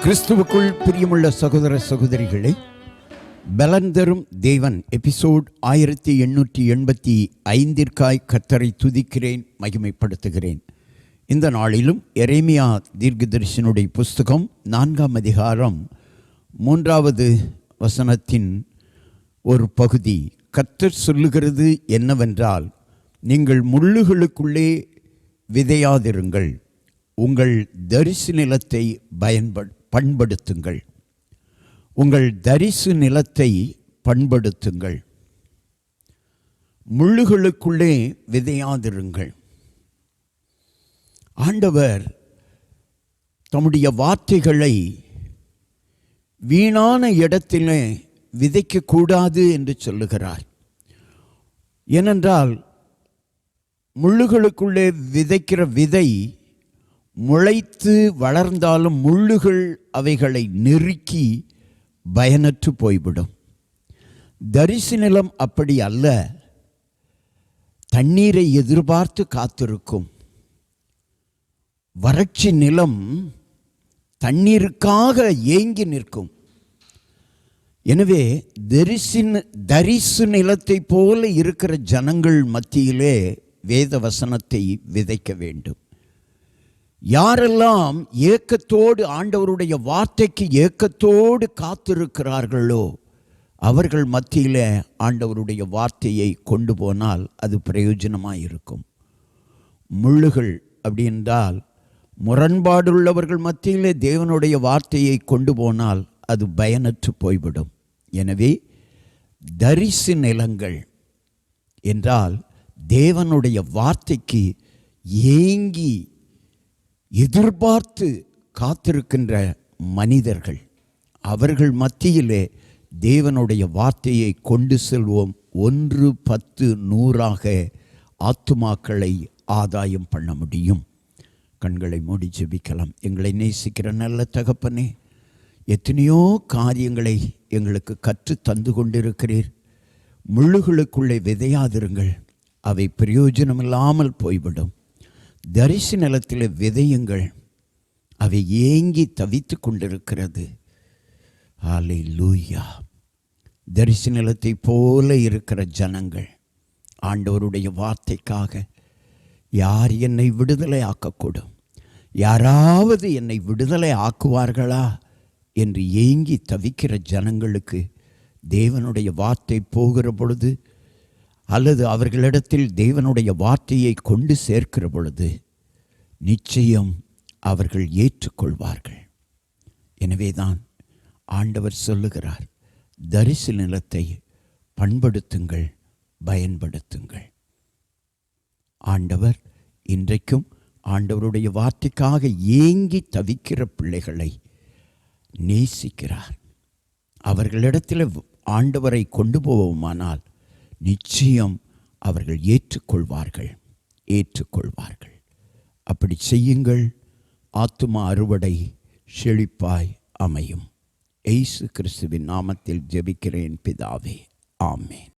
கிறிஸ்துவுக்குள் பிரியமுள்ள சகோதர சகோதரிகளை, பலன் தரும் தேவன் எபிசோட் 1885 கர்த்தரை துதிக்கிறேன், மகிமைப்படுத்துகிறேன். இந்த நாளிலும் எரேமியா தீர்க்கதரிசனுடைய புஸ்தகம் 4ஆம் அதிகாரம் 3வது வசனத்தின் ஒரு பகுதி. கர்த்தர் சொல்லுகிறது என்னவென்றால், நீங்கள் முள்ளுகளுக்குள்ளே விதையாதிருங்கள், உங்கள் தரிசு நிலத்தை பண்படுத்துங்கள். உங்கள் தரிசு நிலத்தை பண்படுத்துங்கள், முள்ளுகளுக்குள்ளே விதையாதிருங்கள். ஆண்டவர் தம்முடைய வார்த்தைகளை வீணான இடத்திலே விதைக்கக்கூடாது என்று சொல்லுகிறார். ஏனென்றால் முள்ளுகளுக்குள்ளே விதைக்கிற விதை முளைத்து வளர்ந்தாலும் முள்ளுகள் அவைகளை நெருக்கி பயனற்று போய்விடும். தரிசு நிலம் அப்படி அல்ல, தண்ணீரை எதிர்பார்த்து காத்திருக்கும். வறட்சி நிலம் தண்ணீருக்காக ஏங்கி நிற்கும். எனவே தரிசு நிலத்தை போல இருக்கிற ஜனங்கள் மத்தியிலே வேத வசனத்தை விதைக்க வேண்டும். யாரெல்லாம் ஏக்கத்தோடு ஆண்டவருடைய வார்த்தைக்கு ஏக்கத்தோடு காத்திருக்கிறார்களோ அவர்கள் மத்தியில் ஆண்டவருடைய வார்த்தையை கொண்டு போனால் அது பிரயோஜனமாக இருக்கும். முள்ளுகள் அப்படி என்றால் முரண்பாடுள்ளவர்கள் மத்தியிலே தேவனுடைய வார்த்தையை கொண்டு போனால் அது பயனற்று போய்விடும். எனவே தரிசு நிலங்கள் என்றால் தேவனுடைய வார்த்தைக்கு ஏங்கி எதிர்பார்த்து காத்திருக்கின்ற மனிதர்கள், அவர்கள் மத்தியிலே தேவனுடைய வார்த்தையை கொண்டு செல்வோம். 1, 10, 100 ஆத்துமாக்களை ஆதாயம் பண்ண முடியும். கண்களை மூடி ஜெபிக்கலாம். எங்களை நேசிக்கிற நல்ல தகப்பனே, எத்தனையோ காரியங்களை எங்களுக்கு கற்று தந்து கொண்டிருக்கிறீர். முள்ளுகளுக்குள்ளே விதையாதிருங்கள், அவை பிரயோஜனமில்லாமல் போய்விடும். தரிசு நிலத்தில் விதையுங்கள், அவை ஏங்கி தவித்து கொண்டிருக்கிறது. ஹல்லேலூயா. தரிசு நிலத்தை போல இருக்கிற ஜனங்கள் ஆண்டவருடைய வார்த்தைக்காக, யார் என்னை விடுதலை ஆக்கக்கூடும், யாராவது என்னை விடுதலை ஆக்குவார்களா என்று ஏங்கி தவிக்கிற ஜனங்களுக்கு தேவனுடைய வார்த்தை போகிற பொழுது, அல்லது அவர்களிடத்தில் தேவனுடைய வார்த்தையை கொண்டு சேர்க்கிற பொழுது நிச்சயம் அவர்கள் ஏற்றுக்கொள்வார்கள். எனவேதான் ஆண்டவர் சொல்லுகிறார், தரிசு நிலத்தை பண்படுத்துங்கள், பயன்படுத்துங்கள். ஆண்டவர் இன்றைக்கும் ஆண்டவருடைய வார்த்தைக்காக ஏங்கி தவிக்கிற பிள்ளைகளை நேசிக்கிறார். அவர்களிடத்தில் ஆண்டவரை கொண்டு போவோமானால் நிச்சயம் அவர்கள் ஏற்றுக்கொள்வார்கள். அப்படி செய்யுங்கள். ஆத்துமா அறுவடை செழிப்பாய் அமையும். இயேசு கிறிஸ்துவின் நாமத்தில் ஜெபிக்கிறேன் பிதாவே, ஆமென்.